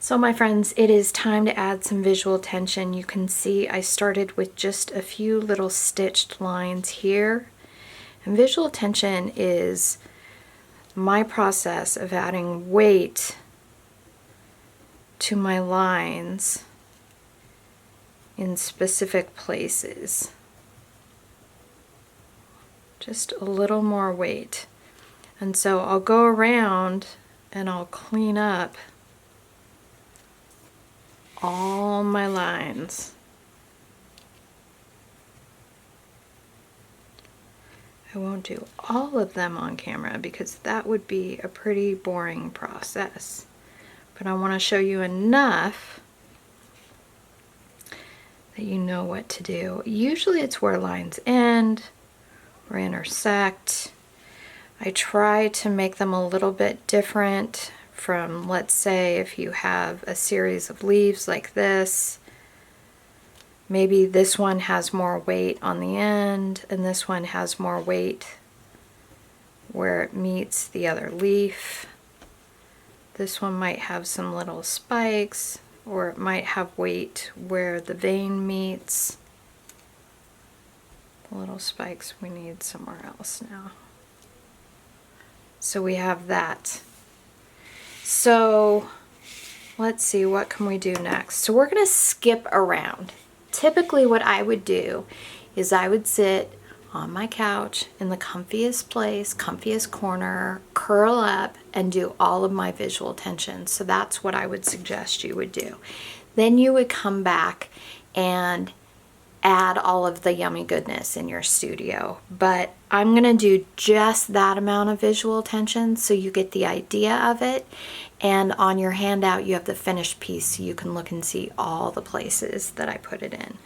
So my friends, it is time to add some visual tension. You can see I started with just a few little stitched lines here. And visual tension is my process of adding weight to my lines in specific places. Just a little more weight. And so I'll go around and I'll clean up all my lines. I won't do all of them on camera because that would be a pretty boring process. But I want to show you enough that you know what to do. Usually it's where lines end or intersect. I try to make them a little bit different from, let's say, if you have a series of leaves like this, maybe this one has more weight on the end and this one has more weight where it meets the other leaf. This one might have some little spikes, or it might have weight where the vein meets. The little spikes we need somewhere else now. So we have that. So let's see, what can we do next? So we're going to skip around. Typically what I would do is I would sit on my couch in the comfiest place, comfiest corner, curl up and do all of my visual tension. So that's what I would suggest you would do. Then you would come back and add all of the yummy goodness in your studio. But I'm gonna do just that amount of visual tension so you get the idea of it. And on your handout you have the finished piece so you can look and see all the places that I put it in.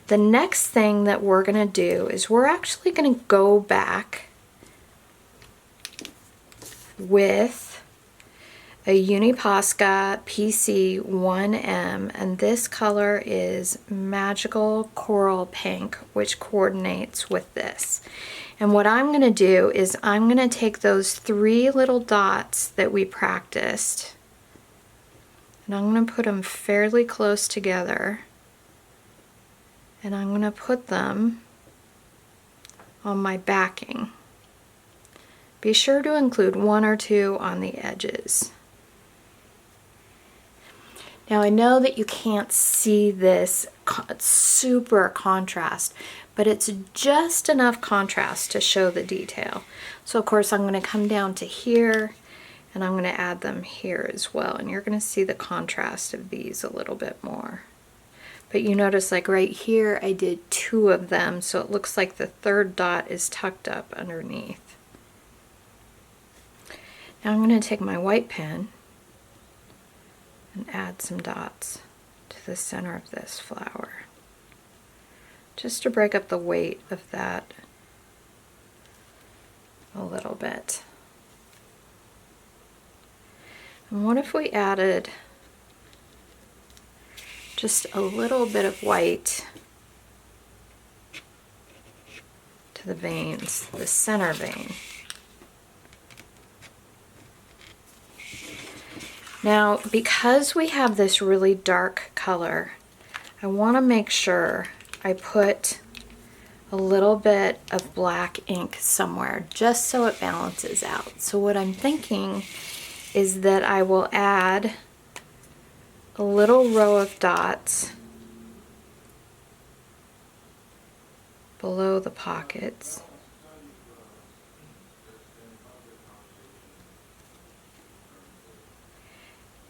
The next thing that we're gonna do is we're actually gonna go back with a Uniposca PC 1M, and this color is Magical Coral Pink, which coordinates with this. And what I'm going to do is I'm going to take those three little dots that we practiced, and I'm going to put them fairly close together, and I'm going to put them on my backing. Be sure to include one or two on the edges. Now I know that you can't see this super contrast, but it's just enough contrast to show the detail. So of course I'm going to come down to here and I'm going to add them here as well, and you're going to see the contrast of these a little bit more. But you notice like right here I did two of them, so it looks like the third dot is tucked up underneath. Now I'm going to take my white pen and add some dots to the center of this flower, just to break up the weight of that a little bit. And what if we added just a little bit of white to the veins, the center vein? Now, because we have this really dark color, I want to make sure I put a little bit of black ink somewhere just so it balances out. So what I'm thinking is that I will add a little row of dots below the pockets.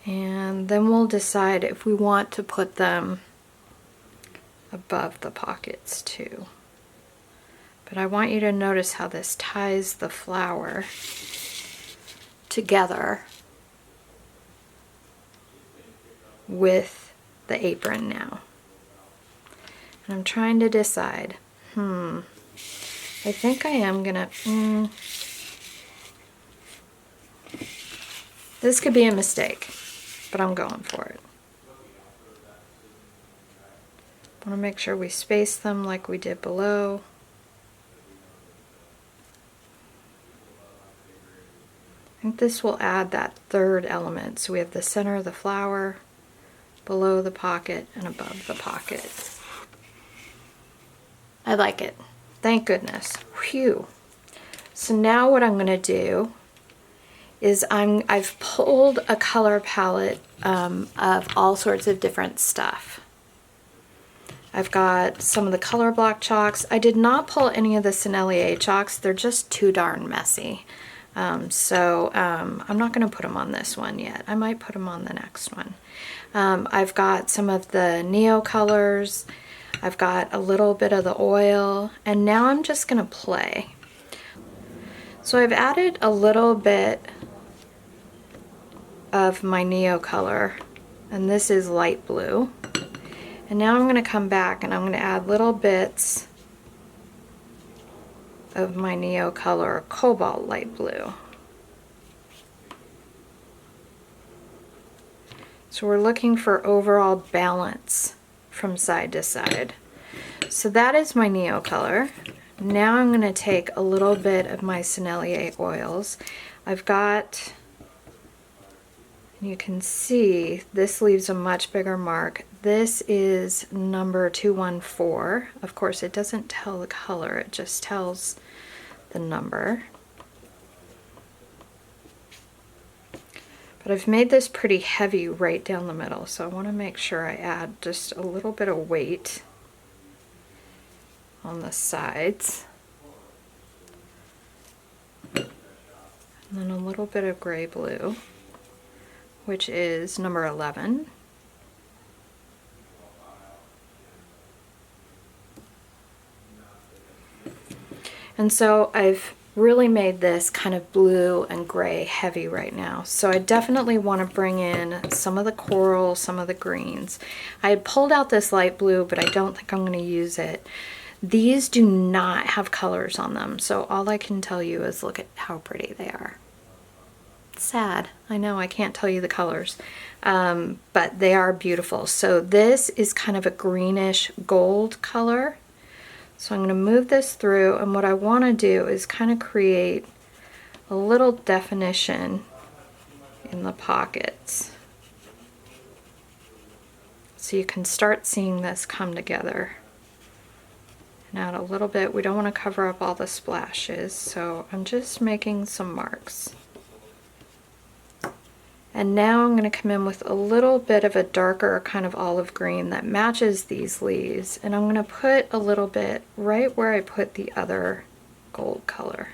And then we'll decide if we want to put them above the pockets too. But I want you to notice how this ties the flower together with the apron now. And I'm trying to decide, I think I am gonna, this could be a mistake, but I'm going for it. I want to make sure we space them like we did below. I think this will add that third element. So we have the center of the flower, below the pocket and above the pocket. I like it. Thank goodness. Phew. So now what I'm going to do is I've pulled a color palette of all sorts of different stuff. I've got some of the color block chalks. I did not pull any of the Sennelier chalks. They're just too darn messy. I'm not going to put them on this one yet. I might put them on the next one. I've got some of the Neo colors. I've got a little bit of the oil, and now I'm just going to play. So I've added a little bit of my Neo color, and this is light blue. And now I'm going to come back and I'm going to add little bits of my Neo color, cobalt light blue. So we're looking for overall balance from side to side. So that is my Neo color. Now I'm going to take a little bit of my Sennelier oils. I've got, you can see this leaves a much bigger mark. This is number 214. Of course, it doesn't tell the color, it just tells the number. But I've made this pretty heavy right down the middle, so I want to make sure I add just a little bit of weight on the sides. And then a little bit of gray blue, which is number 11. And so I've really made this kind of blue and gray heavy right now. So I definitely want to bring in some of the coral, some of the greens. I had pulled out this light blue, but I don't think I'm going to use it. These do not have colors on them, so all I can tell you is look at how pretty they are. Sad. I know I can't tell you the colors, but they are beautiful. So this is kind of a greenish gold color. So I'm going to move this through, and what I want to do is kind of create a little definition in the pockets. So you can start seeing this come together. And add a little bit. We don't want to cover up all the splashes, so I'm just making some marks. And now I'm going to come in with a little bit of a darker kind of olive green that matches these leaves. And I'm going to put a little bit right where I put the other gold color.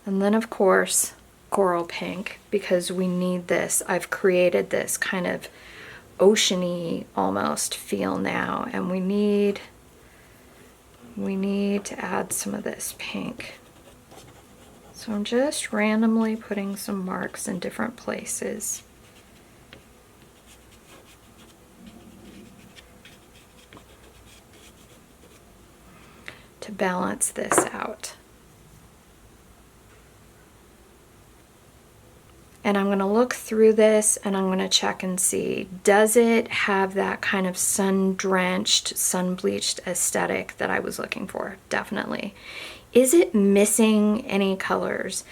And then of course, coral pink, because we need this. I've created this kind of oceany almost feel now, and we need to add some of this pink. So I'm just randomly putting some marks in different places. To balance this out. And I'm going to look through this and I'm going to check and see, does it have that kind of sun-drenched, sun-bleached aesthetic that I was looking for? Definitely. Is it missing any colors?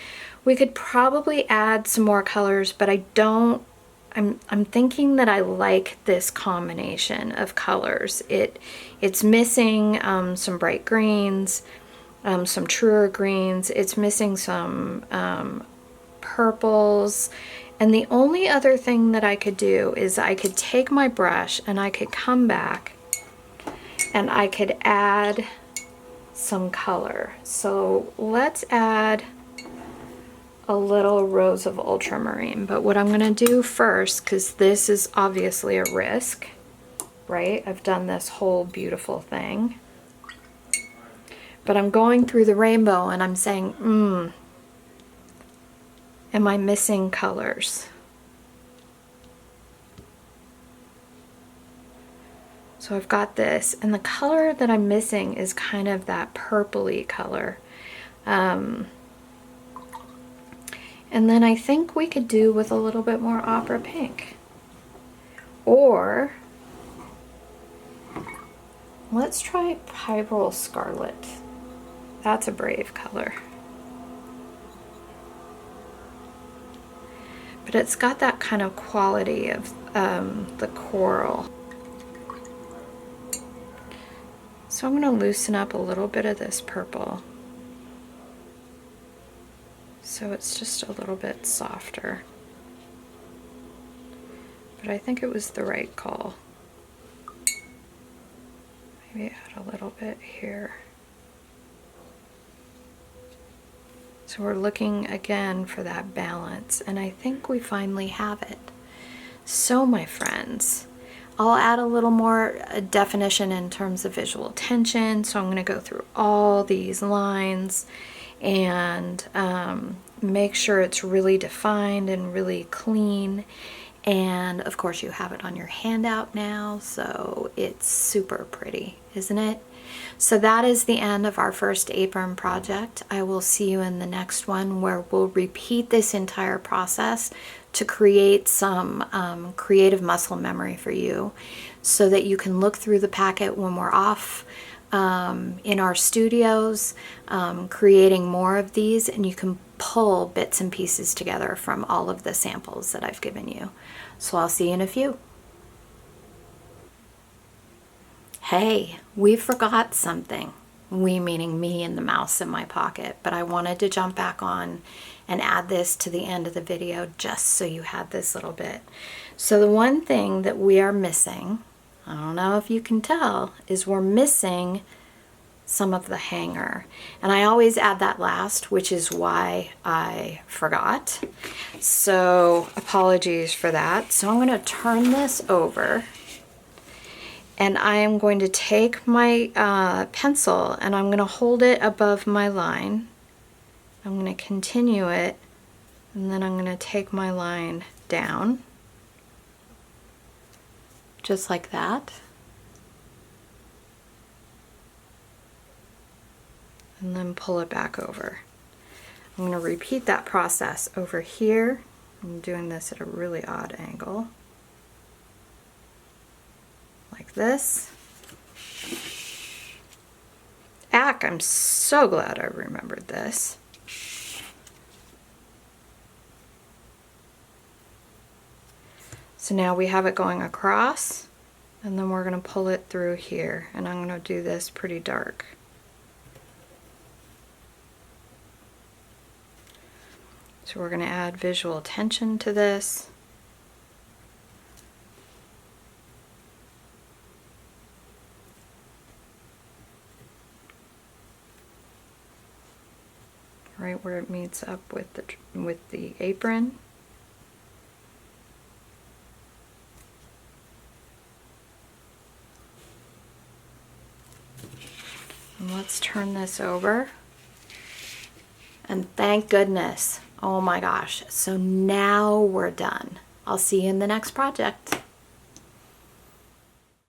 We could probably add some more colors, but I don't, I'm thinking that I like this combination of colors. It's missing some bright greens, some truer greens. It's missing some purples. And the only other thing that I could do is I could take my brush and I could come back and I could add some color. So let's add a little rose of ultramarine. But what I'm going to do first, because this is obviously a risk, right? I've done this whole beautiful thing. But I'm going through the rainbow and I'm saying, am I missing colors? So I've got this, and the color that I'm missing is kind of that purpley color. And then I think we could do with a little bit more opera pink. Or let's try Pyrrole Scarlet. That's a brave color. but it's got that kind of quality of the coral. So I'm going to loosen up a little bit of this purple so it's just a little bit softer. But I think it was the right call. Maybe add a little bit here. So we're looking again for that balance, and I think we finally have it. So my friends, I'll add a little more definition in terms of visual tension. So I'm going to go through all these lines and make sure it's really defined and really clean. And of course you have it on your handout now, so it's super pretty, isn't it? So that is the end of our first apron project. I will see you in the next one, where we'll repeat this entire process to create some creative muscle memory for you, so that you can look through the packet when we're off in our studios creating more of these, and you can pull bits and pieces together from all of the samples that I've given you. So I'll see you in a few. Hey, we forgot something. We meaning me and the mouse in my pocket, but I wanted to jump back on and add this to the end of the video just so you had this little bit. So the one thing that we are missing, I don't know if you can tell, is we're missing some of the hanger. And I always add that last, which is why I forgot. So apologies for that. So I'm going to turn this over, and I am going to take my pencil and I'm going to hold it above my line. I'm going to continue it, and then I'm going to take my line down, just like that. And then pull it back over. I'm going to repeat that process over here. I'm doing this at a really odd angle, like this. I'm so glad I remembered this. So now we have it going across, and then we're going to pull it through here, and I'm going to do this pretty dark. So we're going to add visual tension to this. Right where it meets up with the apron. And let's turn this over. And thank goodness. Oh my gosh. So now we're done. I'll see you in the next project.